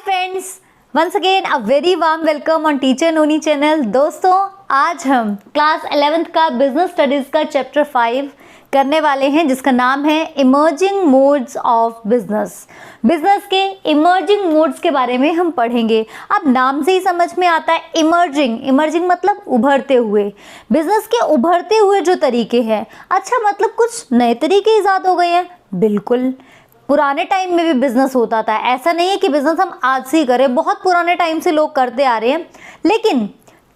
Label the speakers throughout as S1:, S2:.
S1: Friends, once again a very warm welcome on teacher Noni channel. दोस्तों, आज हम class 11th का बिजनेस स्टडीज़ का चैप्टर 5 करने वाले हैं, जिसका नाम है emerging modes of business. Business के इमर्जिंग मोड्स के बारे में हम पढ़ेंगे। अब नाम से ही समझ में आता है इमर्जिंग। इमर्जिंग मतलब उभरते हुए। बिजनेस के उभरते हुए जो तरीके हैं, अच्छा मतलब कुछ नए तरीके ईजाद हो गए हैं? बिल्कुल, पुराने टाइम में भी बिजनेस होता था। ऐसा नहीं है कि बिजनेस हम आज से ही करें, बहुत पुराने टाइम से लोग करते आ रहे हैं, लेकिन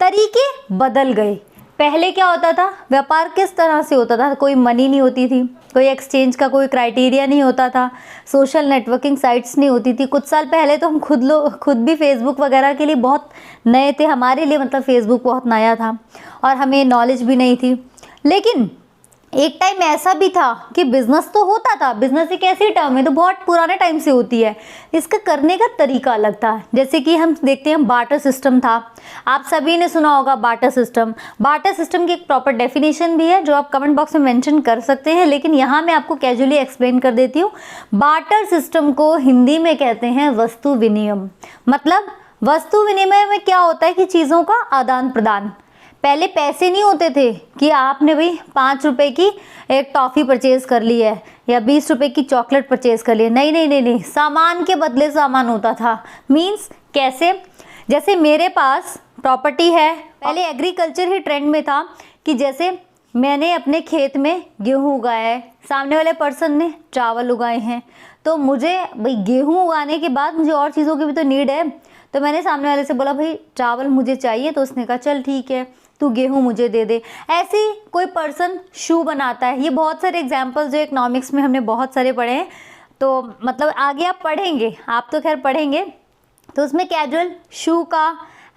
S1: तरीके बदल गए। पहले क्या होता था, व्यापार किस तरह से होता था? कोई मनी नहीं होती थी, कोई एक्सचेंज का कोई क्राइटेरिया नहीं होता था, सोशल नेटवर्किंग साइट्स नहीं होती थी। कुछ साल पहले तो हम खुद भी फेसबुक वगैरह के लिए बहुत नए थे, हमारे लिए मतलब फेसबुक बहुत नया था और हमें नॉलेज भी नहीं थी। लेकिन एक टाइम ऐसा भी था कि बिजनेस तो होता था। बिजनेस एक ऐसी टर्म है तो बहुत पुराने टाइम से होती है, इसका करने का तरीका अलग था। जैसे कि हम देखते हैं बार्टर सिस्टम था, आप सभी ने सुना होगा बार्टर सिस्टम। बार्टर सिस्टम की एक प्रॉपर डेफिनेशन भी है जो आप कमेंट बॉक्स में मेंशन कर सकते हैं, लेकिन यहाँ मैं आपको कैजुअली एक्सप्लेन कर देती हूँ। बार्टर सिस्टम को हिंदी में कहते हैं वस्तु विनिमय। मतलब वस्तु विनिमय में क्या होता है कि चीज़ों का आदान प्रदान। पहले पैसे नहीं होते थे कि आपने भाई 5 रुपए की एक टॉफ़ी परचेज़ कर ली है या 20 रुपए की चॉकलेट परचेज़ कर ली है। नहीं, सामान के बदले सामान होता था। मीन्स कैसे? जैसे मेरे पास प्रॉपर्टी है, पहले एग्रीकल्चर ही ट्रेंड में था कि जैसे मैंने अपने खेत में गेहूँ उगाया है, सामने वाले पर्सन ने चावल उगाए हैं, तो मुझे भाई गेहूँ उगाने के बाद मुझे और चीज़ों की भी तो नीड है। तो मैंने सामने वाले से बोला भाई चावल मुझे चाहिए, तो उसने कहा चल ठीक है, तू गेहूँ मुझे दे दे। ऐसे ही कोई पर्सन शू बनाता है। ये बहुत सारे एग्जाम्पल्स जो इकोनॉमिक्स में हमने बहुत सारे पढ़े हैं, तो मतलब आगे आप पढ़ेंगे, आप तो खैर पढ़ेंगे, तो उसमें कैजुअल शू का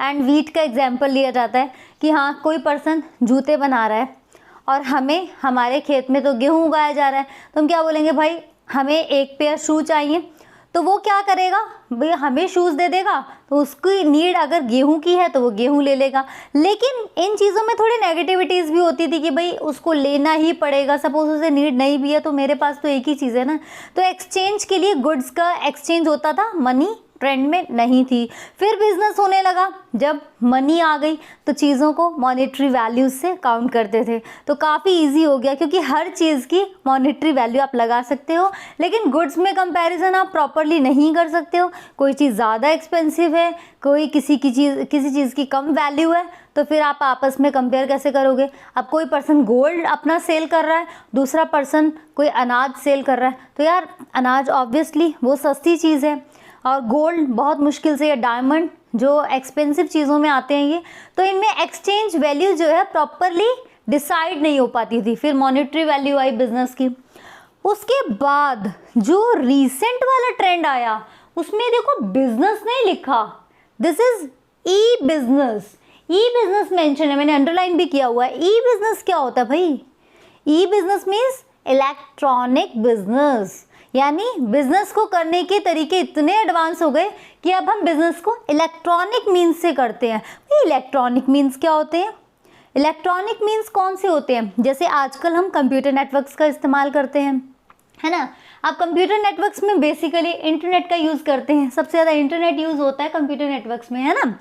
S1: एंड वीट का एग्जाम्पल लिया जाता है कि हाँ कोई पर्सन जूते बना रहा है और हमें हमारे खेत में तो गेहूँ उगाया जा रहा है, तो हम क्या बोलेंगे, भाई हमें एक पेयर शू चाहिए। तो वो क्या करेगा, भाई हमें शूज़ दे देगा, तो उसकी नीड अगर गेहूं की है तो वो गेहूं ले लेगा। लेकिन इन चीज़ों में थोड़ी नेगेटिविटीज़ भी होती थी कि भाई उसको लेना ही पड़ेगा, सपोज उसे नीड नहीं भी है तो मेरे पास तो एक ही चीज़ है ना। तो एक्सचेंज के लिए गुड्स का एक्सचेंज होता था, मनी ट्रेंड में नहीं थी। फिर बिजनेस होने लगा, जब मनी आ गई तो चीज़ों को मॉनेटरी वैल्यूज से काउंट करते थे, तो काफ़ी इजी हो गया क्योंकि हर चीज़ की मॉनेटरी वैल्यू आप लगा सकते हो। लेकिन गुड्स में कंपैरिजन आप प्रॉपरली नहीं कर सकते हो। कोई चीज़ ज़्यादा एक्सपेंसिव है, कोई किसी चीज़ की कम वैल्यू है, तो फिर आप आपस में कंपेयर कैसे करोगे? अब कोई पर्सन गोल्ड अपना सेल कर रहा है, दूसरा पर्सन कोई अनाज सेल कर रहा है, तो यार अनाज ऑब्वियसली वो सस्ती चीज़ है और गोल्ड बहुत मुश्किल से, या डायमंड जो एक्सपेंसिव चीज़ों में आते हैं ये, तो इनमें एक्सचेंज वैल्यू जो है प्रॉपरली डिसाइड नहीं हो पाती थी। फिर मॉनेटरी वैल्यू आई बिजनेस की। उसके बाद जो रीसेंट वाला ट्रेंड आया उसमें देखो बिजनेस नहीं लिखा, this is E business. E business mention है, मैंने अंडरलाइन भी किया हुआ है। ई बिजनेस क्या होता है भाई? ई बिजनेस मीन्स इलेक्ट्रॉनिक बिजनेस, यानी बिजनेस को करने के तरीके इतने एडवांस हो गए कि अब हम बिजनेस को इलेक्ट्रॉनिक मीन्स से करते हैं। इलेक्ट्रॉनिक मीन्स क्या होते हैं? इलेक्ट्रॉनिक मीन्स कौन से होते हैं? जैसे आजकल हम कंप्यूटर नेटवर्क्स का इस्तेमाल करते हैं, है ना। आप कंप्यूटर नेटवर्क्स में बेसिकली इंटरनेट का यूज़ करते हैं, सबसे ज़्यादा इंटरनेट यूज़ होता है कंप्यूटर नेटवर्क्स में, है ना।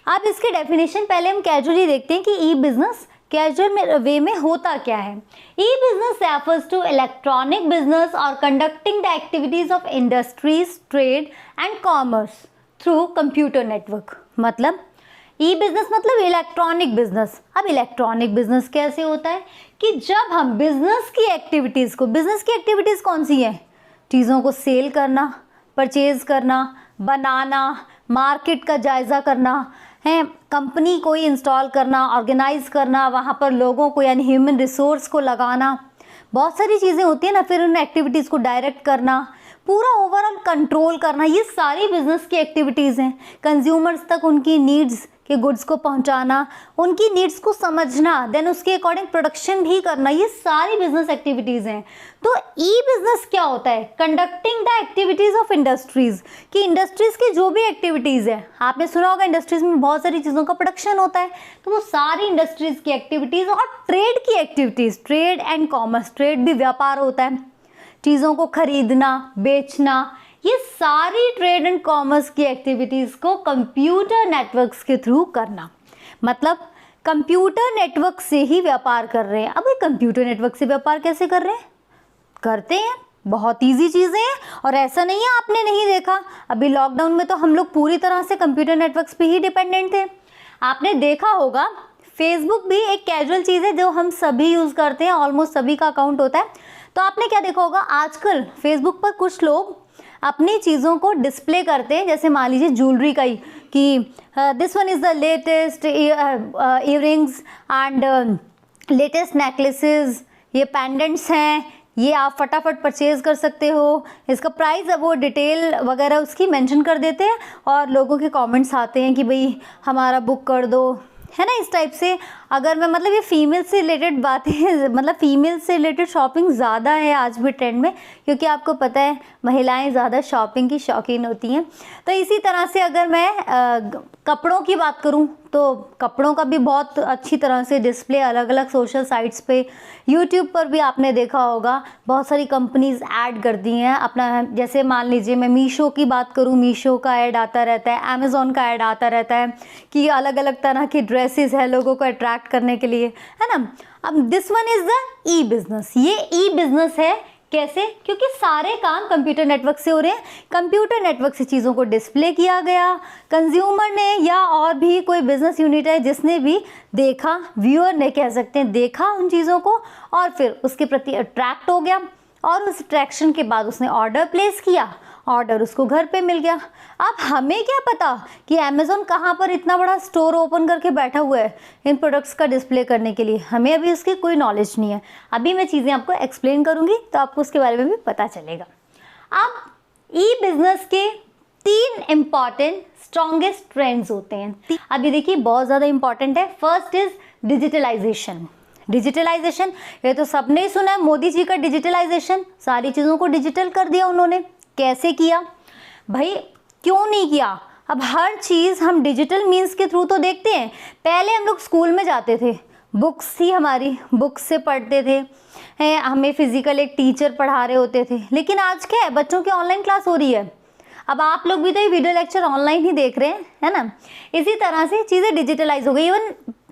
S1: अब इसके डेफिनेशन पहले हम कैजुअली देखते हैं कि ई बिजनेस कैजुअल वे में होता क्या है। E business refers to electronic business और conducting the activities of industries, trade and commerce through computer network. मतलब ई बिजनेस मतलब इलेक्ट्रॉनिक बिजनेस। अब इलेक्ट्रॉनिक बिजनेस कैसे होता है कि जब हम बिजनेस की एक्टिविटीज़ को, बिजनेस की एक्टिविटीज़ कौन सी हैं? चीज़ों को सेल करना, परचेज करना, बनाना, मार्केट का जायज़ा करना है, कंपनी को ही इंस्टॉल करना, ऑर्गेनाइज करना, वहाँ पर लोगों को यानी ह्यूमन रिसोर्स को लगाना, बहुत सारी चीज़ें होती हैं ना। फिर उन एक्टिविटीज़ को डायरेक्ट करना, पूरा ओवरऑल कंट्रोल करना, ये सारी बिजनेस की एक्टिविटीज़ हैं। कंज्यूमर्स तक उनकी नीड्स के गुड्स को पहुंचाना, उनकी नीड्स को समझना, देन उसके अकॉर्डिंग प्रोडक्शन भी करना, ये सारी बिजनेस एक्टिविटीज़ हैं। तो ई बिजनेस क्या होता है? Conducting the activities of industries, कि इंडस्ट्रीज़ की जो भी एक्टिविटीज़ है, आपने सुना होगा इंडस्ट्रीज़ में बहुत सारी चीज़ों का प्रोडक्शन होता है, तो वो सारी इंडस्ट्रीज़ की एक्टिविटीज़ और ट्रेड की activities, trade and commerce, trade भी व्यापार होता है, चीज़ों को खरीदना बेचना, ये सारी ट्रेड एंड कॉमर्स की एक्टिविटीज़ को कंप्यूटर नेटवर्क्स के थ्रू करना, मतलब कंप्यूटर नेटवर्क से ही व्यापार कर रहे हैं। अब ये कंप्यूटर नेटवर्क से व्यापार कैसे कर रहे हैं? करते हैं, बहुत इजी चीज़ें हैं। और ऐसा नहीं है आपने नहीं देखा, अभी लॉकडाउन में तो हम लोग पूरी तरह से कंप्यूटर नेटवर्क्स पे ही डिपेंडेंट थे। आपने देखा होगा फेसबुक भी एक कैजुअल चीज़ है जो हम सभी यूज़ करते हैं, ऑलमोस्ट सभी का अकाउंट होता है। तो आपने क्या देखा होगा, आजकल फेसबुक पर कुछ लोग अपनी चीज़ों को डिस्प्ले करते हैं, जैसे मान लीजिए ज्वेलरी का ही कि this one is the latest earrings and latest necklaces, ये पेंडेंट्स हैं, ये आप फटाफट परचेज कर सकते हो, इसका प्राइस है वो डिटेल वगैरह उसकी मेंशन कर देते हैं और लोगों के कमेंट्स आते हैं कि भाई हमारा बुक कर दो, है ना, इस टाइप से। अगर मैं मतलब ये फीमेल से रिलेटेड बातें मतलब फीमेल से रिलेटेड शॉपिंग ज़्यादा है आज भी ट्रेंड में, क्योंकि आपको पता है महिलाएं ज़्यादा शॉपिंग की शौकीन होती हैं। तो इसी तरह से अगर मैं कपड़ों की बात करूं तो कपड़ों का भी बहुत अच्छी तरह से डिस्प्ले अलग अलग सोशल साइट्स पे, यूट्यूब पर भी आपने देखा होगा बहुत सारी कंपनीज़ ऐड कर दी हैं अपना। जैसे मान लीजिए मैं मीशो की बात करूं, मीशो का ऐड आता रहता है, अमेज़ॉन का ऐड आता रहता है कि अलग अलग तरह की ड्रेसेस है लोगों को अट्रैक्ट करने के लिए, है ना। अब this one is the E business, ये ई बिज़नेस है। कैसे? क्योंकि सारे काम कंप्यूटर नेटवर्क से हो रहे हैं, कंप्यूटर नेटवर्क से चीज़ों को डिस्प्ले किया गया, कंज्यूमर ने या और भी कोई बिजनेस यूनिट है जिसने भी देखा, व्यूअर ने कह सकते हैं, देखा उन चीज़ों को और फिर उसके प्रति अट्रैक्ट हो गया और उस अट्रैक्शन के बाद उसने ऑर्डर प्लेस किया, ऑर्डर उसको घर पे मिल गया। अब हमें क्या पता कि अमेज़ॉन कहाँ पर इतना बड़ा स्टोर ओपन करके बैठा हुआ है इन प्रोडक्ट्स का डिस्प्ले करने के लिए, हमें अभी उसकी कोई नॉलेज नहीं है। अभी मैं चीज़ें आपको एक्सप्लेन करूँगी तो आपको उसके बारे में भी पता चलेगा। अब ई बिज़नेस के 3 इम्पॉर्टेंट स्ट्रॉन्गेस्ट ट्रेंड्स होते हैं। अभी देखिए बहुत ज़्यादा इंपॉर्टेंट है। First is digitalisation. डिजिटलाइजेशन ये तो सबने ही सुना है, मोदी जी का डिजिटलाइजेशन, सारी चीज़ों को डिजिटल कर दिया उन्होंने। कैसे किया भाई, क्यों नहीं किया? अब हर चीज़ हम डिजिटल मीन्स के थ्रू तो देखते हैं। पहले हम लोग स्कूल में जाते थे, बुक्स थी हमारी, बुक्स से पढ़ते थे, हमें फिजिकल एक टीचर पढ़ा रहे होते थे। लेकिन आज क्या है, बच्चों की ऑनलाइन क्लास हो रही है। अब आप लोग भी तो ये वीडियो लेक्चर ऑनलाइन ही देख रहे हैं, है ना। इसी तरह से चीज़ें डिजिटलाइज हो गई। इवन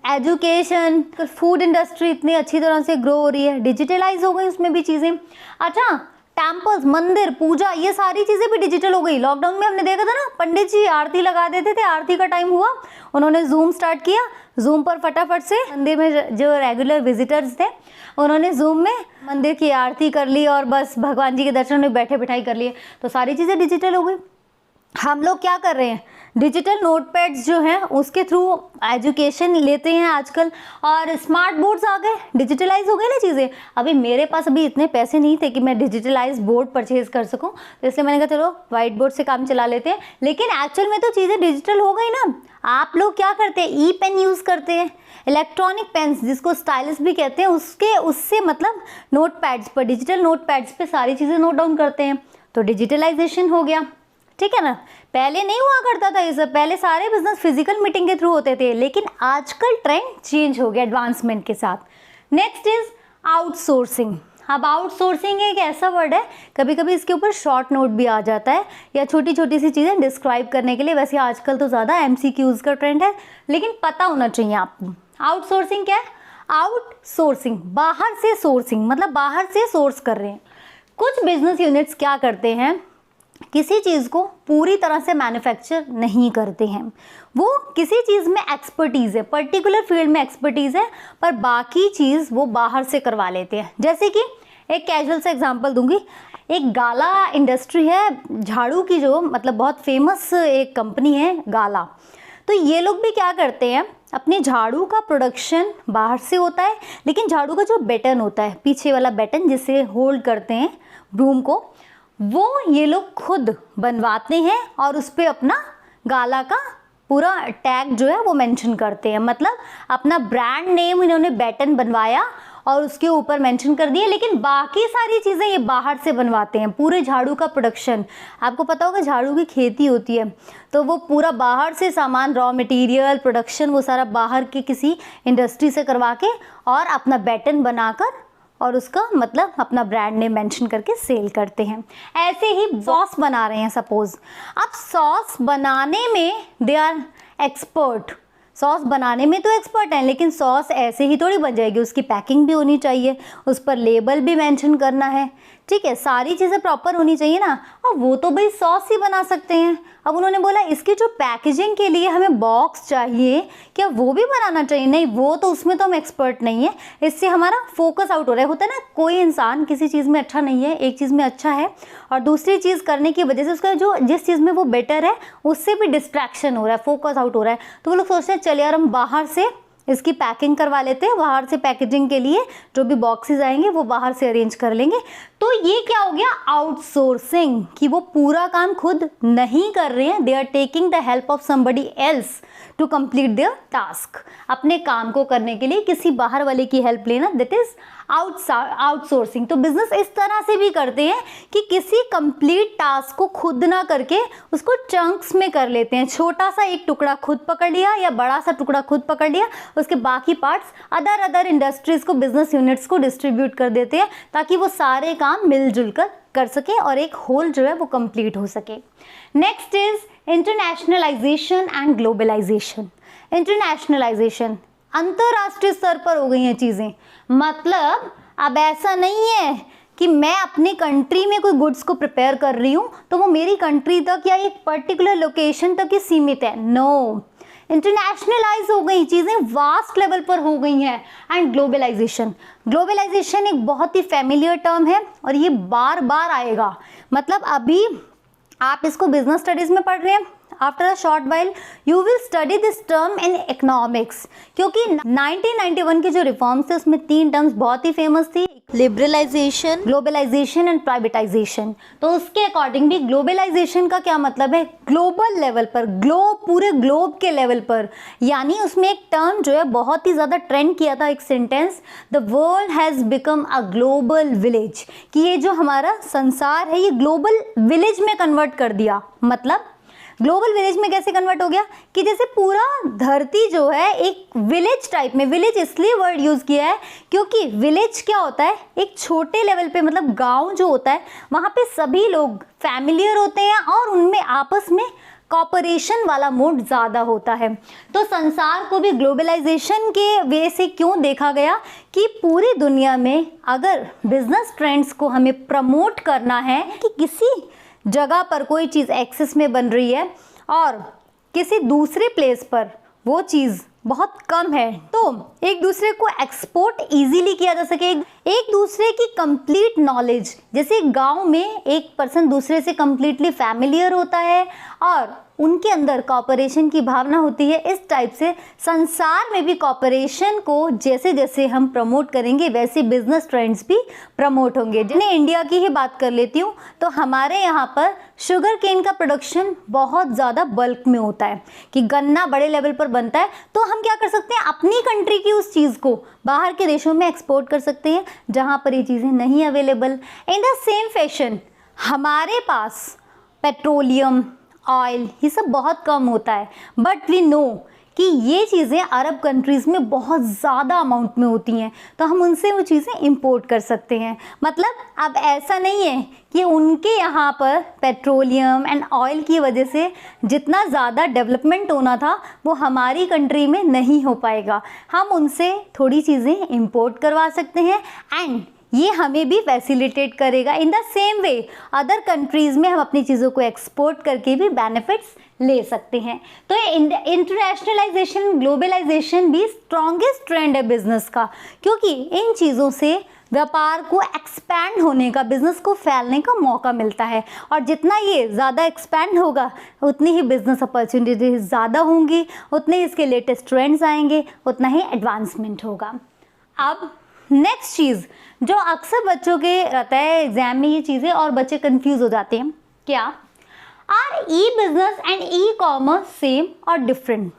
S1: एजुकेशन, फूड इंडस्ट्री इतनी अच्छी तरह से ग्रो हो रही है, डिजिटलाइज हो गई उसमें भी चीज़ें। अच्छा, टेम्पल्स, मंदिर, पूजा, ये सारी चीज़ें भी डिजिटल हो गई। लॉकडाउन में हमने देखा था ना, पंडित जी आरती लगा देते थे, आरती का टाइम हुआ उन्होंने जूम स्टार्ट किया, जूम पर फटाफट से मंदिर में जो रेगुलर विजिटर्स थे उन्होंने जूम में मंदिर की आरती कर ली और बस भगवान जी के दर्शन में बैठे बिठाई कर लिए। तो सारी चीज़ें डिजिटल हो गई। हम लोग क्या कर रहे हैं, डिजिटल नोटपैड्स जो हैं उसके थ्रू एजुकेशन लेते हैं आजकल, और स्मार्ट बोर्ड्स आ गए, डिजिटलाइज हो गई ना चीज़ें। अभी मेरे पास अभी इतने पैसे नहीं थे कि मैं डिजिटलाइज बोर्ड परचेज कर सकूं, तो इसलिए मैंने कहा चलो वाइट बोर्ड से काम चला लेते हैं। लेकिन एक्चुअल में तो चीज़ें डिजिटल हो गई ना। आप लोग क्या करते हैं, ई पेन यूज़ करते हैं, इलेक्ट्रॉनिक पेन्स जिसको स्टाइलस भी कहते हैं, उससे मतलब नोटपैड्स पर, डिजिटल नोटपैड्स पर सारी चीज़ें नोट डाउन करते हैं, तो डिजिटलाइजेशन हो गया। ठीक है ना। पहले नहीं हुआ करता था ये सब, पहले सारे बिजनेस फिजिकल मीटिंग के थ्रू होते थे, लेकिन आजकल ट्रेंड चेंज हो गया एडवांसमेंट के साथ। Next is outsourcing. अब आउटसोर्सिंग एक ऐसा वर्ड है, कभी कभी इसके ऊपर शॉर्ट नोट भी आ जाता है या छोटी छोटी सी चीज़ें डिस्क्राइब करने के लिए। वैसे आजकल तो ज़्यादा MCQs का ट्रेंड है, लेकिन पता होना चाहिए आपको। आउटसोर्सिंग क्या है? आउटसोर्सिंग, बाहर से सोर्सिंग, मतलब बाहर से सोर्स कर रहे हैं। कुछ बिजनेस यूनिट्स क्या करते हैं, किसी चीज़ को पूरी तरह से मैन्युफैक्चर नहीं करते हैं, वो किसी चीज़ में एक्सपर्टीज़ है, पर्टिकुलर फील्ड में एक्सपर्टीज़ है, पर बाकी चीज़ वो बाहर से करवा लेते हैं। जैसे कि एक कैजुअल सा एग्जांपल दूंगी, एक गाला इंडस्ट्री है झाड़ू की, जो मतलब बहुत फेमस एक कंपनी है गाला। तो ये लोग भी क्या करते हैं, अपने झाड़ू का प्रोडक्शन बाहर से होता है, लेकिन झाड़ू का जो बटन होता है, पीछे वाला बटन जिसे होल्ड करते हैं ब्रूम को, वो ये लोग खुद बनवाते हैं और उस पर अपना गाला का पूरा टैग जो है वो मेंशन करते हैं। मतलब अपना ब्रांड नेम इन्होंने बटन बनवाया और उसके ऊपर मेंशन कर दिया, लेकिन बाकी सारी चीज़ें ये बाहर से बनवाते हैं। पूरे झाड़ू का प्रोडक्शन, आपको पता होगा झाड़ू की खेती होती है, तो वो पूरा बाहर से सामान, रॉ मटेरियल, प्रोडक्शन, वो सारा बाहर के किसी इंडस्ट्री से करवा के और अपना बटन बनाकर और उसका मतलब अपना ब्रांड नेम मेंशन करके सेल करते हैं। ऐसे ही सॉस बना रहे हैं सपोज, अब सॉस बनाने में दे आर एक्सपर्ट, सॉस बनाने में तो एक्सपर्ट हैं, लेकिन सॉस ऐसे ही थोड़ी बन जाएगी, उसकी पैकिंग भी होनी चाहिए, उस पर लेबल भी मेंशन करना है, ठीक है, सारी चीज़ें प्रॉपर होनी चाहिए ना। और वो तो भाई सॉस ही बना सकते हैं। अब उन्होंने बोला इसकी जो पैकेजिंग के लिए हमें बॉक्स चाहिए, क्या वो भी बनाना चाहिए? नहीं, वो तो उसमें तो हम एक्सपर्ट नहीं है, इससे हमारा फोकस आउट हो रहा है। होता है ना, कोई इंसान किसी चीज़ में अच्छा नहीं है, एक चीज़ में अच्छा है और दूसरी चीज़ करने की वजह से उसका जो जिस चीज़ में वो बेटर है उससे भी डिस्ट्रैक्शन हो रहा है, फोकस आउट हो रहा है। तो वो लोग सोचते हैं चलिए यार हम बाहर से इसकी पैकिंग करवा लेते हैं, बाहर से पैकेजिंग के लिए जो भी बॉक्सेस आएंगे वो बाहर से अरेंज कर लेंगे। तो ये क्या हो गया? आउटसोर्सिंग, कि वो पूरा काम खुद नहीं कर रहे हैं, they are taking the help of somebody else to complete their task. अपने काम को करने के लिए किसी बाहर वाले की हेल्प लेना, दैट इज आउटसोर्सिंग। तो बिजनेस इस तरह से भी करते हैं कि किसी कंप्लीट टास्क को खुद ना करके उसको चंक्स में कर लेते हैं। छोटा सा एक टुकड़ा खुद पकड़ लिया या बड़ा सा टुकड़ा खुद पकड़ लिया, उसके बाकी पार्ट्स अदर इंडस्ट्रीज को, बिजनेस यूनिट्स को डिस्ट्रीब्यूट कर देते हैं ताकि वो सारे काम मिलजुल कर सके और एक होल जो है वो कंप्लीट हो सके। Next is internationalization and globalization. Internationalization, अंतर्राष्ट्रीय स्तर पर हो गई हैं चीज़ें। मतलब अब ऐसा नहीं है कि मैं अपनी कंट्री में कोई गुड्स को प्रिपेयर कर रही हूँ तो वो मेरी कंट्री तक या एक पर्टिकुलर लोकेशन तक ही सीमित है। नो, इंटरनेशनलाइज हो गई चीज़ें, वास्ट लेवल पर हो गई हैं। एंड ग्लोबलाइजेशन, ग्लोबलाइजेशन एक बहुत ही फैमिलियर टर्म है और ये बार बार आएगा। मतलब अभी आप इसको बिजनेस स्टडीज़ में पढ़ रहे हैं, after a short while you will study this term in economics, क्योंकि 1991 के जो रिफॉर्म्स थे उसमें 3 टर्म्स बहुत ही फेमस थी, लिबरलाइजेशन, ग्लोबलाइजेशन एंड प्राइवेटाइजेशन। तो उसके अकॉर्डिंग भी ग्लोबलाइजेशन का क्या मतलब है? ग्लोबल लेवल पर, पूरे ग्लोब के लेवल पर। यानी उसमें एक टर्म जो है बहुत ही ज़्यादा ट्रेंड किया था, एक sentence, the world has become a global village, कि ये जो हमारा संसार है ये ग्लोबल विलेज में कन्वर्ट कर दिया। मतलब ग्लोबल विलेज में कैसे कन्वर्ट हो गया कि जैसे पूरा धरती जो है एक विलेज टाइप में, विलेज इसलिए वर्ड यूज़ किया है क्योंकि विलेज क्या होता है, एक छोटे लेवल पे, मतलब गांव जो होता है वहाँ पे सभी लोग फैमिलियर होते हैं और उनमें आपस में कॉपरेशन वाला मोड ज़्यादा होता है। तो संसार को भी ग्लोबलाइजेशन के वे से क्यों देखा गया कि पूरी दुनिया में अगर बिजनेस ट्रेंड्स को हमें प्रमोट करना है कि किसी जगह पर कोई चीज़ एक्सेस में बन रही है और किसी दूसरे प्लेस पर वो चीज़ बहुत कम है, तो एक दूसरे को एक्सपोर्ट इजीली किया जा सके, एक दूसरे की कंप्लीट नॉलेज, जैसे गांव में एक पर्सन दूसरे से कंप्लीटली फैमिलियर होता है और उनके अंदर कॉपरेशन की भावना होती है, इस टाइप से संसार में भी कॉपरेशन को जैसे जैसे हम प्रमोट करेंगे वैसे बिजनेस ट्रेंड्स भी प्रमोट होंगे। जिन्हें इंडिया की ही बात कर लेती हूँ तो हमारे यहाँ पर शुगर केन का प्रोडक्शन बहुत ज़्यादा बल्क में होता है कि गन्ना बड़े लेवल पर बनता है, तो हम क्या कर सकते हैं, अपनी कंट्री की उस चीज़ को बाहर के देशों में एक्सपोर्ट कर सकते हैं जहाँ पर ये चीज़ें नहीं available. In the same fashion हमारे पास पेट्रोलियम, ऑयल, ये सब बहुत कम होता है, बट वी नो कि ये चीज़ें अरब कंट्रीज़ में बहुत ज़्यादा अमाउंट में होती हैं, तो हम उनसे वो चीज़ें इंपोर्ट कर सकते हैं। मतलब अब ऐसा नहीं है कि उनके यहाँ पर पेट्रोलियम एंड ऑयल की वजह से जितना ज़्यादा डेवलपमेंट होना था वो हमारी कंट्री में नहीं हो पाएगा। हम उनसे थोड़ी चीज़ें इंपोर्ट करवा सकते हैं एंड ये हमें भी फैसिलिटेट करेगा। In the same way other countries में हम अपनी चीज़ों को एक्सपोर्ट करके भी बेनिफिट्स ले सकते हैं। तो ये इंटरनेशनलाइजेशन, ग्लोबलाइजेशन भी स्ट्रॉन्गेस्ट ट्रेंड है बिजनेस का, क्योंकि इन चीज़ों से व्यापार को एक्सपैंड होने का, बिजनेस को फैलने का मौका मिलता है और जितना ये ज़्यादा एक्सपैंड होगा उतनी ही बिजनेस अपॉर्चुनिटीज ज़्यादा होंगी, उतने ही इसके लेटेस्ट ट्रेंड्स आएंगे, उतना ही एडवांसमेंट होगा। अब नेक्स्ट चीज़ जो अक्सर बच्चों के रहता है एग्जाम में, ये चीज़ें और बच्चे कंफ्यूज हो जाते हैं, क्या are e business and e commerce same और different?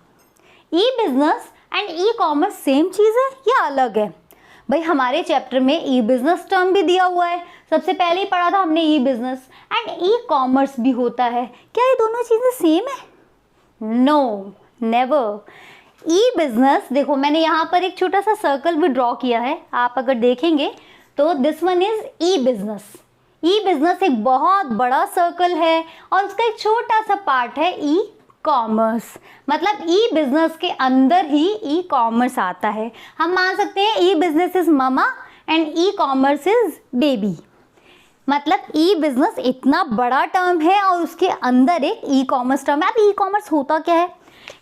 S1: E business and e commerce same चीज़ है या अलग है? भाई हमारे चैप्टर में ई बिजनेस टर्म भी दिया हुआ है, सबसे पहले ही पढ़ा था हमने ई बिजनेस एंड ई कॉमर्स भी होता है, क्या ये दोनों चीज़ें सेम है? No, never. ई बिजनेस, देखो मैंने यहाँ पर एक छोटा सा सर्कल भी ड्रॉ किया है, आप अगर देखेंगे तो this one is E business. E business एक बहुत बड़ा सर्कल है और उसका एक छोटा सा पार्ट है ई कॉमर्स। मतलब ई बिजनेस के अंदर ही ई कॉमर्स आता है। हम मान सकते हैं e business is mama and e commerce is baby. मतलब ई बिजनेस इतना बड़ा टर्म है और उसके अंदर एक ई कॉमर्स टर्म है। अब ई कॉमर्स होता क्या है?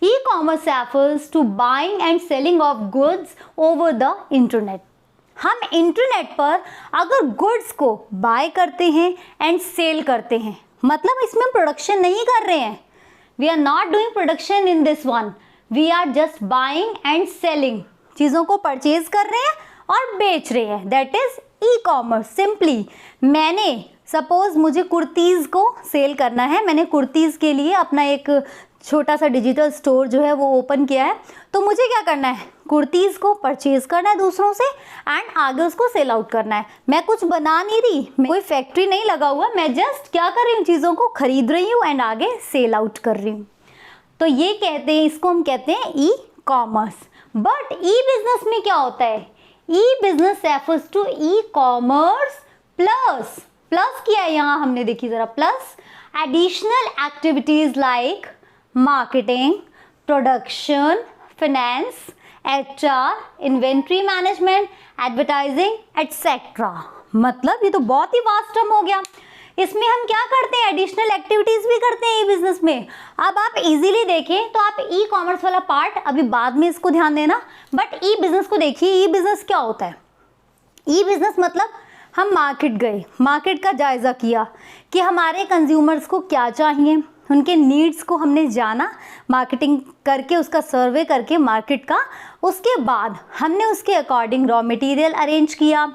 S1: E commerce refers to buying and selling of goods over the internet. हम इंटरनेट पर अगर गुड्स को बाय करते हैं एंड सेल करते हैं, मतलब इसमें हम प्रोडक्शन नहीं कर रहे हैं, we are not doing production in this one, we are just buying and selling. चीज़ों को परचेज कर रहे हैं और बेच रहे हैं, that is e commerce. Simply मैंने सपोज मुझे कुर्तीज़ को सेल करना है, मैंने कुर्तीज़ के लिए अपना एक छोटा सा डिजिटल स्टोर जो है वो ओपन किया है, तो मुझे क्या करना है? कुर्तीज़ को परचेज करना है दूसरों से एंड आगे उसको सेल आउट करना है। मैं कुछ बना नहीं रही, कोई फैक्ट्री नहीं लगा हुआ, मैं जस्ट क्या कर रही हूँ? चीज़ों को खरीद रही हूँ एंड आगे सेल आउट कर रही हूँ। तो ये कहते हैं, इसको हम कहते हैं e commerce. But e business में क्या होता है? E business refers to e commerce plus, plus किया है यहाँ हमने, देखिए ज़रा, plus additional activities like marketing, production, finance, HR, inventory management, advertising etcetera. मतलब ये तो बहुत ही वास्ट टर्म हो गया। इसमें हम क्या करते हैं? एडिशनल एक्टिविटीज़ भी करते हैं ई बिजनेस में। अब आप इजीली देखें तो आप ई कॉमर्स वाला पार्ट अभी बाद में इसको ध्यान देना, बट ई बिजनेस को देखिए। ई बिजनेस क्या होता है? ई बिजनेस मतलब हम मार्केट गए, मार्केट का जायज़ा किया कि हमारे कंज्यूमर्स को क्या चाहिए, उनके नीड्स को हमने जाना, मार्केटिंग करके उसका सर्वे करके मार्केट का, उसके बाद हमने उसके अकॉर्डिंग रॉ मटेरियल अरेंज किया,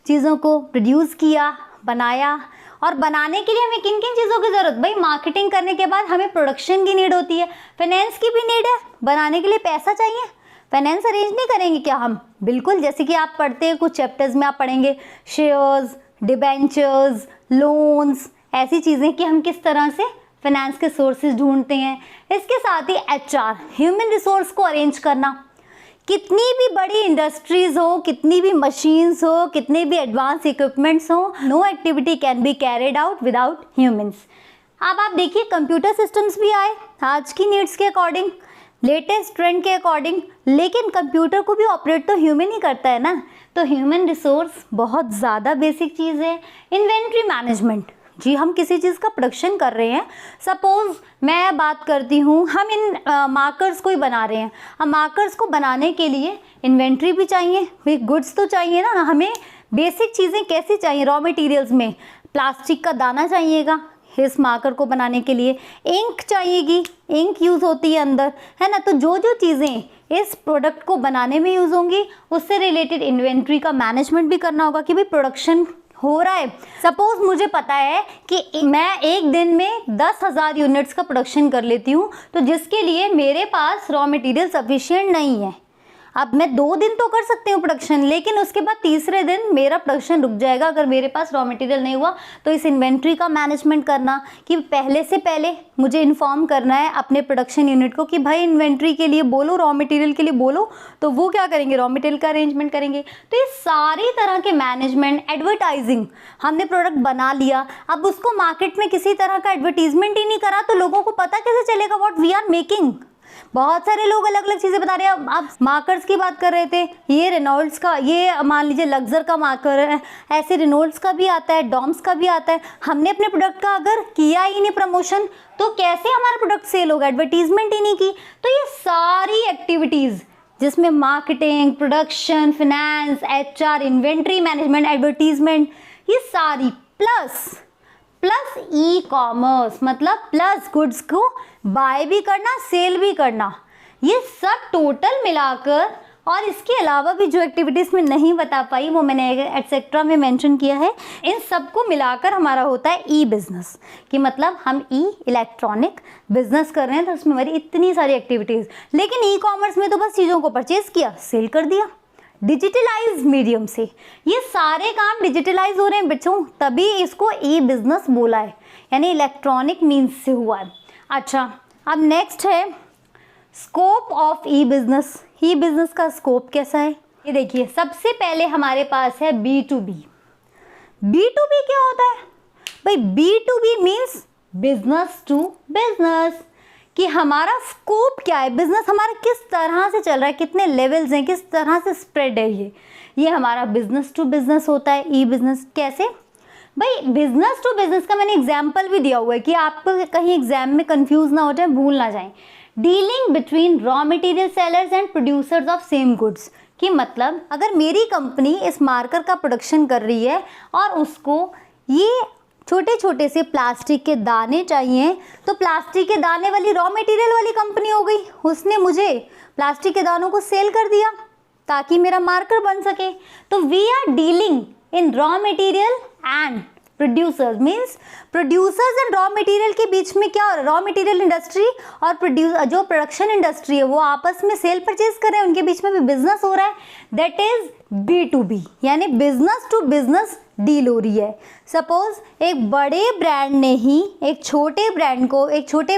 S1: चीज़ों को प्रोड्यूस किया, बनाया। और बनाने के लिए हमें किन किन चीज़ों की ज़रूरत? भाई मार्केटिंग करने के बाद हमें प्रोडक्शन की नीड होती है, फाइनेंस की भी नीड है, बनाने के लिए पैसा चाहिए। फाइनेंस अरेंज नहीं करेंगे क्या हम? बिल्कुल, जैसे कि आप पढ़ते हैं कुछ चैप्टर्स में आप पढ़ेंगे शेयर्स, डिबेंचर्स, लोन्स, ऐसी चीज़ें कि हम किस तरह से फाइनेंस के सोर्सेज ढूंढते हैं। इसके साथ ही HR, ह्यूमन रिसोर्स को अरेंज करना। कितनी भी बड़ी इंडस्ट्रीज हो, कितनी भी मशीन्स हो, कितने भी एडवांस इक्विपमेंट्स हो, no activity can be carried out without humans. अब आप देखिए कंप्यूटर सिस्टम्स भी आए आज की नीड्स के अकॉर्डिंग, लेटेस्ट ट्रेंड के अकॉर्डिंग, लेकिन कंप्यूटर को भी ऑपरेट तो ह्यूमन ही करता है ना। तो ह्यूमन रिसोर्स बहुत ज़्यादा बेसिक चीज़ है। इन्वेंट्री मैनेजमेंट, जी हम किसी चीज़ का प्रोडक्शन कर रहे हैं, सपोज मैं बात करती हूँ, हम इन मार्कर्स को ही बना रहे हैं। अब मार्कर्स को बनाने के लिए इन्वेंट्री भी चाहिए, भाई गुड्स तो चाहिए ना हमें। बेसिक चीज़ें कैसी चाहिए? रॉ मटेरियल्स में प्लास्टिक का दाना चाहिएगा इस मार्कर को बनाने के लिए, इंक चाहिएगी, इंक यूज़ होती है अंदर, है ना। तो जो जो चीज़ें इस प्रोडक्ट को बनाने में यूज़ होंगी, उससे रिलेटेड इन्वेंट्री का मैनेजमेंट भी करना होगा कि भाई प्रोडक्शन हो रहा है। सपोज मुझे पता है कि मैं एक दिन में 10,000 यूनिट्स का प्रोडक्शन कर लेती हूँ, तो जिसके लिए मेरे पास रॉ मटेरियल सफिशिएंट नहीं है। अब मैं 2 दिन तो कर सकती हूँ प्रोडक्शन, लेकिन उसके बाद तीसरे दिन मेरा प्रोडक्शन रुक जाएगा अगर मेरे पास रॉ मटेरियल नहीं हुआ। तो इस इन्वेंट्री का मैनेजमेंट करना कि पहले से पहले मुझे इन्फॉर्म करना है अपने प्रोडक्शन यूनिट को कि भाई इन्वेंट्री के लिए बोलो, रॉ मटेरियल के लिए बोलो, तो वो क्या करेंगे? रॉ मटेरियल का अरेंजमेंट करेंगे। तो ये सारी तरह के मैनेजमेंट, एडवर्टाइजिंग, हमने प्रोडक्ट बना लिया, अब उसको मार्केट में किसी तरह का एडवर्टीजमेंट ही नहीं करा, तो लोगों को पता कैसे चलेगा व्हाट वी आर मेकिंग? बहुत सारे लोग अलग अलग चीज़ें बता रहे हैं। आप मार्कर्स की बात कर रहे थे, ये रेनॉल्ड्स का, ये मान लीजिए लग्जर का मार्कर है, ऐसे रेनॉल्ड्स का भी आता है, डॉम्स का भी आता है। हमने अपने प्रोडक्ट का अगर किया ही नहीं प्रमोशन, तो कैसे हमारा प्रोडक्ट सेल होगा? एडवर्टीजमेंट ही नहीं की। तो ये सारी एक्टिविटीज़ जिसमें marketing, production, finance, HR, inventory management, advertisement, ये सारी प्लस ई कॉमर्स, मतलब प्लस गुड्स को बाय भी करना, सेल भी करना, ये सब टोटल मिलाकर, और इसके अलावा भी जो एक्टिविटीज़ में नहीं बता पाई वो मैंने एटसेट्रा में मेंशन किया है, इन सब को मिलाकर हमारा होता है ई बिज़नेस। कि मतलब हम ई इलेक्ट्रॉनिक बिजनेस कर रहे हैं, तो उसमें हमारी इतनी सारी एक्टिविटीज़। लेकिन ई कॉमर्स में तो बस चीज़ों को परचेज़ किया, सेल कर दिया, डिजिटलाइज मीडियम से। ये सारे काम डिजिटलाइज हो रहे हैं बच्चों, तभी इसको ई बिजनेस बोला है, यानी इलेक्ट्रॉनिक मीन्स से हुआ है। अच्छा, अब नेक्स्ट है scope of E business. E business का स्कोप कैसा है? ये देखिए, सबसे पहले हमारे पास है B2B। B2B क्या होता है भाई? B2B means business to business, कि हमारा स्कोप क्या है, बिजनेस हमारा किस तरह से चल रहा है, कितने लेवल्स हैं, किस तरह से स्प्रेड है ये हमारा बिजनेस टू बिजनेस होता है। ई बिजनेस कैसे भाई? बिजनेस टू बिजनेस का मैंने एग्जाम्पल भी दिया हुआ है कि आपको कहीं एग्जाम में कंफ्यूज ना हो जाए, भूल ना जाए। Dealing between raw material sellers and producers of same goods, कि मतलब अगर मेरी कंपनी इस मार्कर का प्रोडक्शन कर रही है और उसको ये छोटे छोटे से प्लास्टिक के दाने चाहिए, तो प्लास्टिक के दाने वाली रॉ मटेरियल वाली कंपनी हो गई, उसने मुझे प्लास्टिक के दानों को सेल कर दिया ताकि मेरा मार्कर बन सके। तो we are dealing in raw material and producers, means producers and raw material के बीच में क्या हो रहा है? रॉ मटेरियल इंडस्ट्री और जो प्रोडक्शन इंडस्ट्री है वो आपस में सेल परचेज कर रहे हैं, उनके बीच में भी बिजनेस हो रहा है। दैट इज B2B, यानी बिजनेस टू बिजनेस डील हो रही है। सपोज एक बड़े ब्रांड ने ही एक छोटे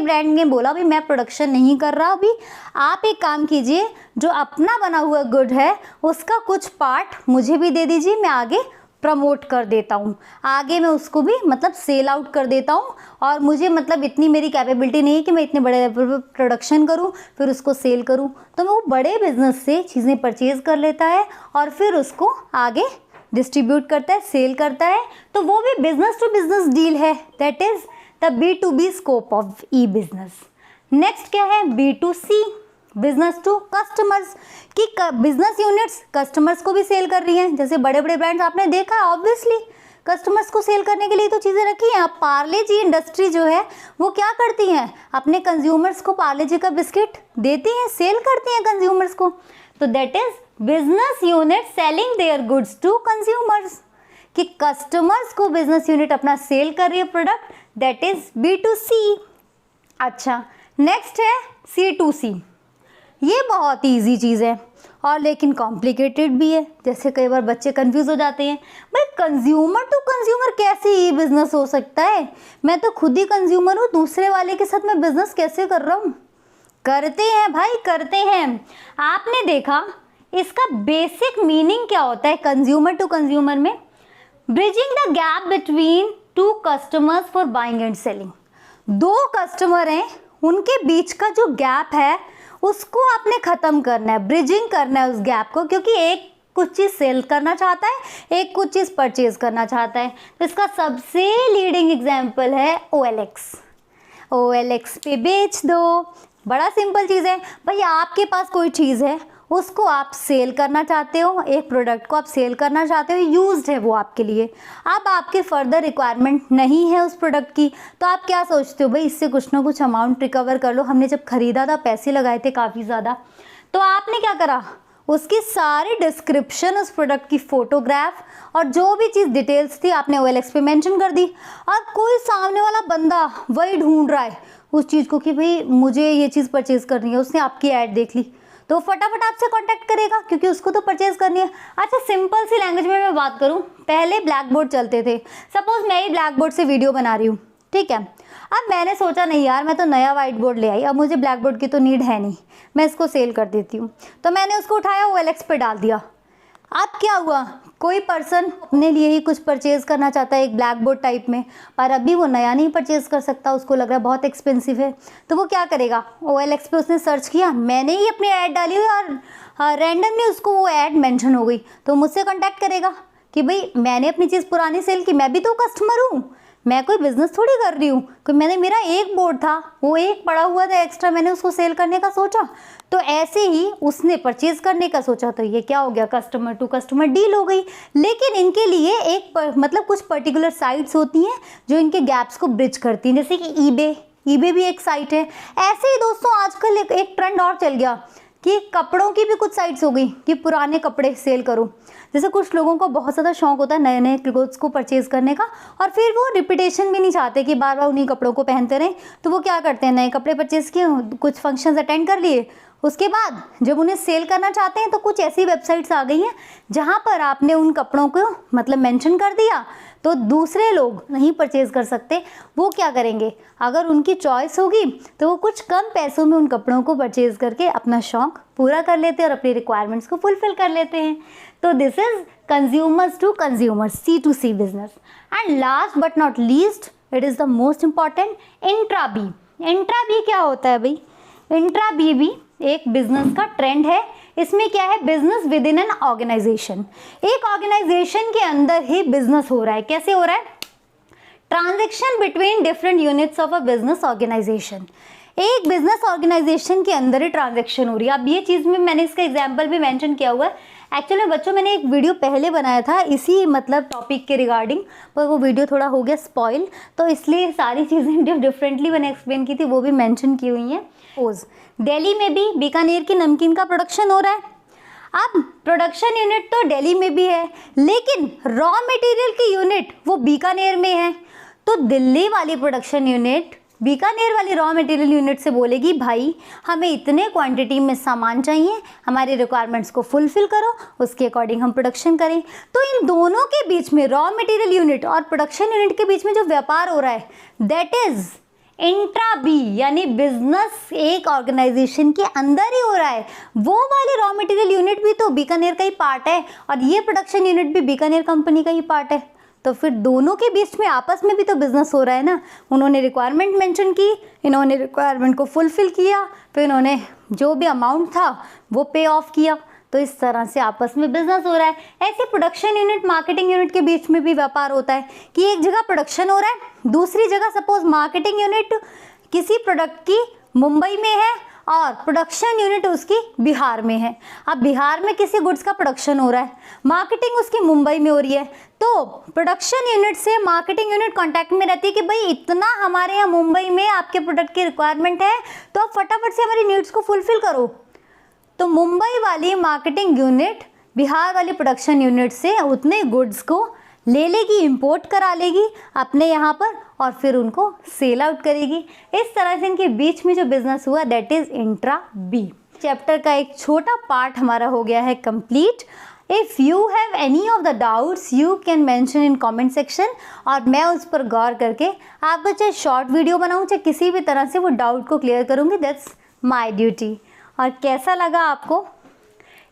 S1: ब्रांड ने बोला भाई मैं प्रोडक्शन नहीं कर रहा, अभी आप एक काम कीजिए, जो अपना बना हुआ गुड है उसका कुछ पार्ट मुझे भी दे दीजिए, मैं आगे प्रमोट कर देता हूँ, आगे मैं उसको भी मतलब सेल आउट कर देता हूँ, और मुझे मतलब इतनी मेरी कैपेबिलिटी नहीं है कि मैं इतने बड़े लेवल पर प्रोडक्शन करूँ फिर उसको सेल करूँ। तो मैं वो बड़े बिजनेस से चीज़ें परचेज कर लेता है और फिर उसको आगे डिस्ट्रीब्यूट करता है, सेल करता है, तो वो भी बिजनेस टू बिजनेस डील है। That is the B2B scope of E business. Next क्या है? B2C, बिजनेस टू कस्टमर्स, कि बिजनेस यूनिट्स कस्टमर्स को भी सेल कर रही हैं। जैसे बड़े बड़े ब्रांड्स आपने देखा है, ऑब्वियसली कस्टमर्स को सेल करने के लिए तो चीज़ें रखी हैं। अब पार्ले जी इंडस्ट्री जो है वो क्या करती हैं? अपने कंज्यूमर्स को पार्ले जी का बिस्किट देती हैं, सेल करती हैं कंज्यूमर्स को। तो that is business unit selling their goods to consumers, कि कस्टमर्स को बिजनेस यूनिट अपना सेल कर रही है प्रोडक्ट। That is B2C। अच्छा, नेक्स्ट है C2C। ये बहुत ईजी चीज़ है और लेकिन कॉम्प्लिकेटेड भी है। जैसे कई बार बच्चे कंफ्यूज हो जाते हैं, भाई कंज्यूमर टू कंज्यूमर कैसे ई बिजनेस हो सकता है? मैं तो खुद ही कंज्यूमर हूँ, दूसरे वाले के साथ मैं बिजनेस कैसे कर रहा हूँ? करते हैं भाई, करते हैं। आपने देखा इसका बेसिक मीनिंग क्या होता है कंज्यूमर टू कंज्यूमर में? Bridging the gap between two customers for buying and selling. दो कस्टमर हैं, उनके बीच का जो गैप है उसको आपने ख़त्म करना है, ब्रिजिंग करना है उस गैप को, क्योंकि एक कुछ चीज़ सेल करना चाहता है, एक कुछ चीज़ परचेज करना चाहता है। तो इसका सबसे लीडिंग एग्जाम्पल है OLX। OLX पे बेच दो, बड़ा सिंपल चीज़ है भाई। आपके पास कोई चीज़ है, उसको आप सेल करना चाहते हो, एक प्रोडक्ट को आप सेल करना चाहते हो, यूज्ड है वो आपके लिए, अब आपके फर्दर रिक्वायरमेंट नहीं है उस प्रोडक्ट की, तो आप क्या सोचते हो भाई इससे कुछ ना कुछ अमाउंट रिकवर कर लो। हमने जब खरीदा था पैसे लगाए थे काफ़ी ज़्यादा, तो आपने क्या करा, उसकी सारी डिस्क्रिप्शन, उस प्रोडक्ट की फ़ोटोग्राफ और जो भी चीज़ डिटेल्स थी आपने OLX पे मेंशन कर दी। और कोई सामने वाला बंदा वही ढूंढ रहा है उस चीज़ को कि भाई मुझे ये चीज़ परचेज़ करनी है, उसने आपकी ऐड देख ली तो फटाफट आपसे कांटेक्ट करेगा क्योंकि उसको तो परचेज करनी है। अच्छा, सिंपल सी लैंग्वेज में मैं बात करूं, पहले ब्लैक बोर्ड चलते थे। सपोज मैं ही ब्लैक बोर्ड से वीडियो बना रही हूँ, ठीक है। अब मैंने सोचा नहीं यार, मैं तो नया वाइट बोर्ड ले आई, अब मुझे ब्लैक बोर्ड की तो नीड है नहीं, मैं इसको सेल कर देती हूँ। तो मैंने उसको उठाया, OLX पे डाल दिया। अब क्या हुआ, कोई पर्सन अपने लिए ही कुछ परचेज करना चाहता है एक ब्लैक बोर्ड टाइप में, पर अभी वो नया नहीं परचेज कर सकता, उसको लग रहा है बहुत एक्सपेंसिव है। तो वो क्या करेगा, OLX पे उसने सर्च किया, मैंने ही अपनी ऐड डाली हुई और रैंडमली उसको वो ऐड मेंशन हो गई, तो मुझसे कांटेक्ट करेगा कि भाई मैंने अपनी चीज़ पुरानी सेल की, मैं भी तो कस्टमर हूँ, मैं कोई बिजनेस थोड़ी कर रही हूँ, क्योंकि मैंने मेरा एक बोर्ड था, वो एक पड़ा हुआ था एक्स्ट्रा, मैंने उसको सेल करने का सोचा, तो ऐसे ही उसने परचेज करने का सोचा, तो ये क्या हो गया, कस्टमर टू कस्टमर डील हो गई। लेकिन इनके लिए एक मतलब कुछ पर्टिकुलर साइट्स होती हैं जो इनके गैप्स को ब्रिज करती हैं, जैसे कि ईबे भी एक साइट है। ऐसे ही दोस्तों आजकल एक ट्रेंड और चल गया कि कपड़ों की भी कुछ साइट्स हो गई कि पुराने कपड़े सेल करो। जैसे कुछ लोगों को बहुत ज़्यादा शौक होता है नए नए क्लोथ्स को परचेज़ करने का, और फिर वो रिपीटेशन भी नहीं चाहते कि बार बार उन्हीं कपड़ों को पहनते रहें, तो वो क्या करते हैं, नए कपड़े परचेज़ किए, कुछ फंक्शंस अटेंड कर लिए, उसके बाद जब उन्हें सेल करना चाहते हैं तो कुछ ऐसी वेबसाइट्स आ गई हैं जहाँ पर आपने उन कपड़ों को मतलब मेंशन कर दिया तो दूसरे लोग नहीं परचेज कर सकते। वो क्या करेंगे, अगर उनकी चॉइस होगी तो वो कुछ कम पैसों में उन कपड़ों को परचेज करके अपना शौक पूरा कर लेते हैं और अपनी रिक्वायरमेंट्स को फुलफिल कर लेते हैं। तो this is consumers to consumers, C2C business. And last but not least, it is the most important, intra B. Intra B क्या होता है भाई? इंट्रा बी भी एक बिजनेस का ट्रेंड है। इसमें क्या है, business within an organization. एक ऑर्गेनाइजेशन के अंदर ही बिजनेस हो रहा है। कैसे हो रहा है? Transaction between different units of a business organization. एक बिजनेस ऑर्गेनाइजेशन के अंदर ही ट्रांजैक्शन हो रही है। अब ये चीज़ में मैंने इसका एग्जाम्पल भी मेंशन किया हुआ है। एक्चुअली बच्चों मैंने एक वीडियो पहले बनाया था इसी मतलब टॉपिक के रिगार्डिंग, पर वो वीडियो थोड़ा हो गया स्पॉइल, तो इसलिए सारी चीज़ें डिफरेंटली मैंने एक्सप्लेन की थी, वो भी मेंशन की हुई हैं। सपोज दिल्ली में भी बीकानेर की नमकीन का प्रोडक्शन हो रहा है। अब प्रोडक्शन यूनिट तो दिल्ली में भी है, लेकिन रॉ मटेरियल की यूनिट वो बीकानेर में है। तो दिल्ली वाली प्रोडक्शन यूनिट बीकानेर वाली रॉ मटेरियल यूनिट से बोलेगी भाई हमें इतने क्वांटिटी में सामान चाहिए, हमारी रिक्वायरमेंट्स को फुलफिल करो, उसके अकॉर्डिंग हम प्रोडक्शन करें। तो इन दोनों के बीच में, रॉ मटेरियल यूनिट और प्रोडक्शन यूनिट के बीच में जो व्यापार हो रहा है दैट इज इंट्रा बी, यानी बिजनेस एक ऑर्गेनाइजेशन के अंदर ही हो रहा है। वो वाली रॉ मटेरियल यूनिट भी तो बीकानेर का ही पार्ट है और ये प्रोडक्शन यूनिट भी बीकानेर कंपनी का ही पार्ट है। तो फिर दोनों के बीच में आपस में भी तो बिजनेस हो रहा है ना। उन्होंने रिक्वायरमेंट मेंशन की, इन्होंने रिक्वायरमेंट को फुलफिल किया, फिर इन्होंने जो भी अमाउंट था वो पे ऑफ किया। तो इस तरह से आपस में बिजनेस हो रहा है। ऐसे प्रोडक्शन यूनिट मार्केटिंग यूनिट के बीच में भी व्यापार होता है कि एक जगह प्रोडक्शन हो रहा है, दूसरी जगह सपोज मार्केटिंग यूनिट किसी प्रोडक्ट की मुंबई में है और प्रोडक्शन यूनिट उसकी बिहार में है। अब बिहार में किसी गुड्स का प्रोडक्शन हो रहा है, मार्केटिंग उसकी मुंबई में हो रही है, तो प्रोडक्शन यूनिट से मार्केटिंग यूनिट कांटेक्ट में रहती है कि भाई इतना हमारे यहाँ मुंबई में आपके प्रोडक्ट की रिक्वायरमेंट है तो आप फटाफट से हमारी नीड्स को फुलफिल करो। तो मुंबई वाली मार्केटिंग यूनिट बिहार वाली प्रोडक्शन यूनिट से उतने गुड्स को ले लेगी, इंपोर्ट करा लेगी अपने यहाँ पर और फिर उनको सेल आउट करेगी। इस तरह से इनके बीच में जो बिजनेस हुआ that is intra B. Chapter का एक छोटा पार्ट हमारा हो गया है complete. If you have any of the doubts you can mention in comment section और मैं उस पर गौर करके आपको चाहे शॉर्ट वीडियो बनाऊँ चाहे किसी भी तरह से वो डाउट को क्लियर करूँगी। That's my duty. और कैसा लगा आपको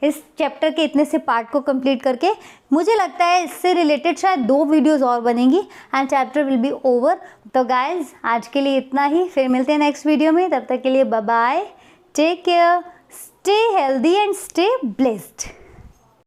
S1: इस चैप्टर के इतने से पार्ट को कंप्लीट करके? मुझे लगता है इससे रिलेटेड शायद 2 वीडियोस और बनेंगी and chapter will be over. तो गाइज आज के लिए इतना ही, फिर मिलते हैं नेक्स्ट वीडियो में। तब तक के लिए bye bye, take care, stay healthy and stay blessed.